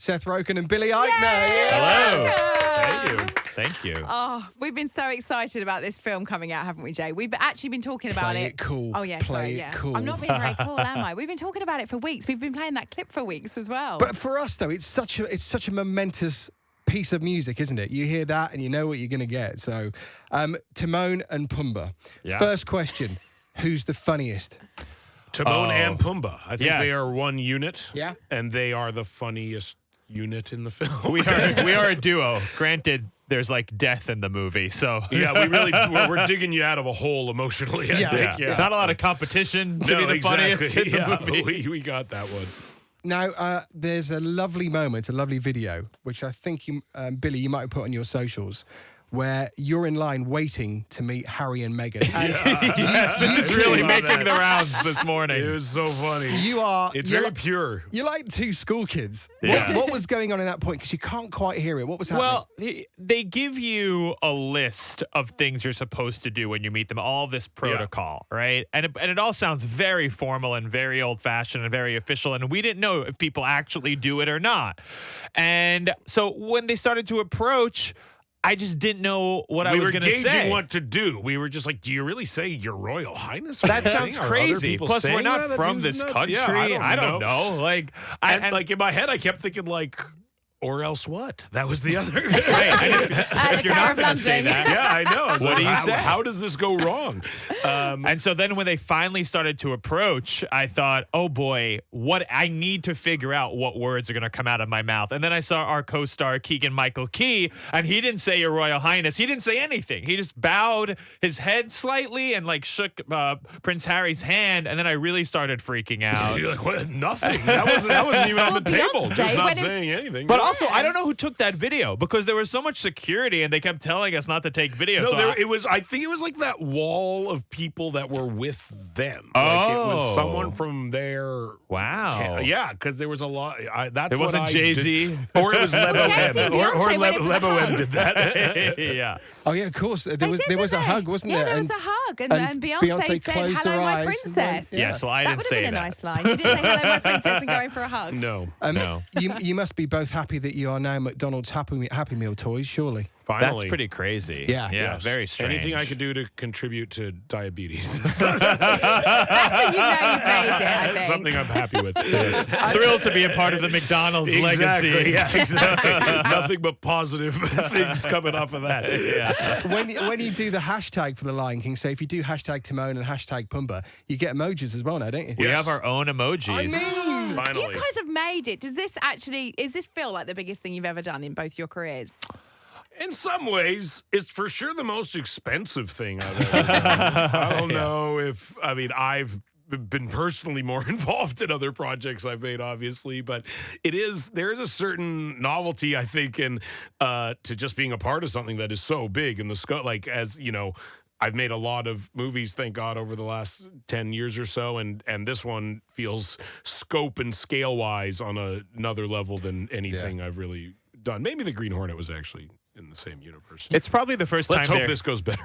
Seth Rogen and Billy Eichner. Hello. Thank you. Thank you. Oh, we've been so excited about this film coming out, haven't we, Jay? We've actually been talking about Play it cool. Oh, yeah, Play sorry, it yeah. cool. I'm not being very cool, am I? We've been talking about it for weeks. We've been playing that clip for weeks as well. But for us, though, it's such a momentous piece of music, isn't it? You hear that and you know what you're going to get. So, Timon and Pumbaa. Yeah. First question, who's the funniest? Timon and Pumbaa. I think Yeah. they are one unit. Yeah. And they are the funniest unit in the film. We are a duo. Granted, there's like death in the movie, so Yeah, we're digging you out of a hole emotionally, I think. Yeah. not a lot of competition to be the funniest in the movie. We got that one. Now, there's a lovely moment, a lovely video, which I think you, Billy, you might have put on your socials, where you're in line waiting to meet Harry and Meghan. And This is really making the rounds this morning. It was so funny. It's you're very pure. You're like two school kids. Yeah. What was going on in that point? Because you can't quite hear it. What was happening? Well, they give you a list of things you're supposed to do when you meet them, all this protocol, right? And it all sounds very formal and very old-fashioned and very official, and we didn't know if people actually do it or not. And so when they started to approach, I just didn't know what I was going to say. We were gauging what to do. We were just like, do you really say Your Royal Highness? That sounds crazy. Plus, we're not from this country. Yeah, I don't know. Like, like in my head, I kept thinking like, or else what? That was the other. if you're not going to say that, yeah, I know. What do you say? How does this go wrong? And so then when they finally started to approach, I thought, oh boy, what I need to figure out what words are going to come out of my mouth. And then I saw our co-star Keegan-Michael Key, and he didn't say Your Royal Highness. He didn't say anything. He just bowed his head slightly and like shook Prince Harry's hand. And then I really started freaking out. You're like, what? Nothing. That wasn't even on the table. Beyonce, Just not saying anything. But also, I don't know who took that video because there was so much security and they kept telling us not to take video. No, so it was. I think it was like that wall of people that were with them. Like it was someone from their. Wow. Yeah, because there was a lot. That's It wasn't Jay-Z. or it was Lebo Jay-Z and M. Or Beyonce went in for the Lebo M hug. did that. Yeah. oh, yeah, of course. There was did, a didn't hug, they? wasn't yeah, there? there was a hug. And Beyonce said, closed hello, her my eyes. princess. Yeah, so I that didn't would have say been a that. nice line. You didn't say hello, my princess, and going for a hug. No. No. You must be both happy that you are now McDonald's Happy Meal toys, surely. Finally. That's pretty crazy. Yeah. Yes. Very strange. Anything I could do to contribute to diabetes. That's when you know you've made it, I think. Something I'm happy with. Thrilled to be a part of the McDonald's Exactly. legacy. Yeah, exactly. Nothing but positive things coming off of that. Yeah. When you do the hashtag for the Lion King, so if you do hashtag Timon and hashtag Pumbaa, you get emojis as well now, don't you? We Yes. have our own emojis. I mean, Finally. You guys have made it. Does this feel like the biggest thing you've ever done in both your careers? In some ways, it's for sure the most expensive thing I've ever done. I don't know if, I've been personally more involved in other projects I've made, obviously, but there is a certain novelty, I think, in to just being a part of something that is so big in the scope. Like, as you know, I've made a lot of movies, thank God, over the last 10 years or so, and this one feels scope and scale-wise on another level than anything I've really done. Maybe The Green Hornet was actually in the same universe. It's probably the first Let's time hope this goes better.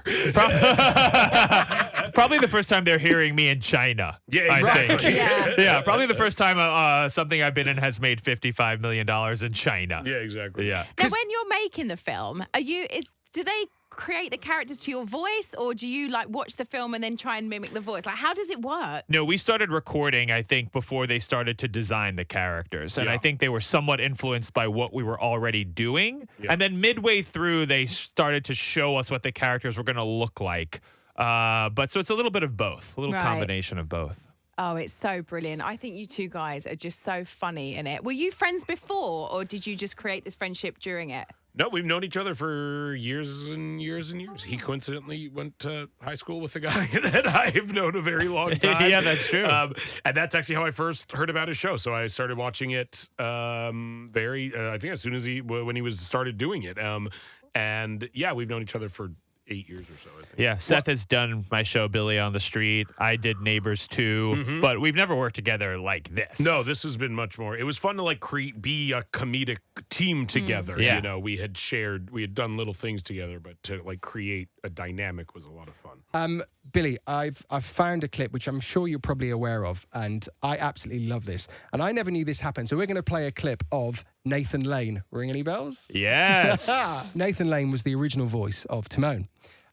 Probably the first time they're hearing me in China. Yeah, I think. Yeah. Probably the first time something I've been in has made $55 million in China. Yeah, exactly. Yeah. Now, when you're making the film, do they create the characters to your voice, or do you like watch the film and then try and mimic the voice? Like, how does it work? No, we started recording, I think, before they started to design the characters. And I think they were somewhat influenced by what we were already doing. Yeah. And then midway through, they started to show us what the characters were going to look like. But so it's a little bit of both, a little Right. combination of both. Oh, it's so brilliant. I think you two guys are just so funny in it. Were you friends before, or did you just create this friendship during it? No, we've known each other for years and years and years. He coincidentally went to high school with a guy that I've known a very long time. Yeah, that's true. And that's actually how I first heard about his show. So I started watching it I think as soon as when he started doing it. And yeah, we've known each other for 8 years or so, I think. Yeah, Seth has done my show, Billy on the Street. I did Neighbors too, but we've never worked together like this. No, this has been much more. It was fun to like be a comedic team together. Yeah. You know, we had done little things together, but to like create dynamic was a lot of fun. Billy, I've found a clip which I'm sure you're probably aware of, and I absolutely love this. And I never knew this happened, so we're going to play a clip of Nathan Lane. Ring any bells? Yes. Nathan Lane was the original voice of Timon.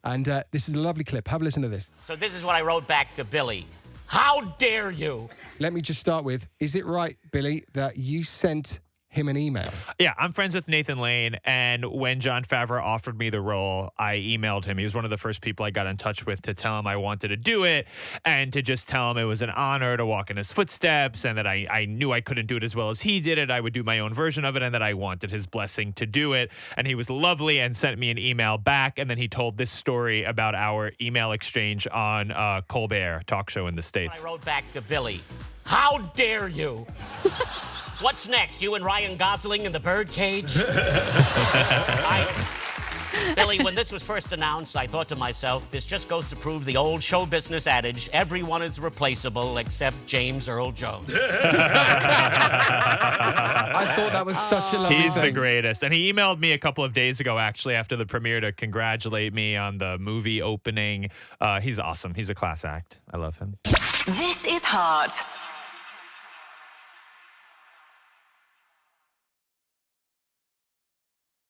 And this is a lovely clip. Have a listen to this. So this is what I wrote back to Billy. How dare you? Let me just start with, is it right, Billy, that you sent him an email? Yeah, I'm friends with Nathan Lane, and when Jon Favreau offered me the role, I emailed him. He was one of the first people I got in touch with to tell him I wanted to do it and to just tell him it was an honor to walk in his footsteps, and that I knew I couldn't do it as well as he did it. I would do my own version of it, and that I wanted his blessing to do it. And he was lovely and sent me an email back, and then he told this story about our email exchange on Colbert talk show in the States. I wrote back to Billy. How dare you? What's next? You and Ryan Gosling in the birdcage? Billy, when this was first announced, I thought to myself, this just goes to prove the old show business adage, everyone is replaceable except James Earl Jones. I thought that was such a lovely He's thing. the greatest. And he emailed me a couple of days ago, actually, after the premiere to congratulate me on the movie opening. He's awesome. He's a class act. I love him. This is Heart.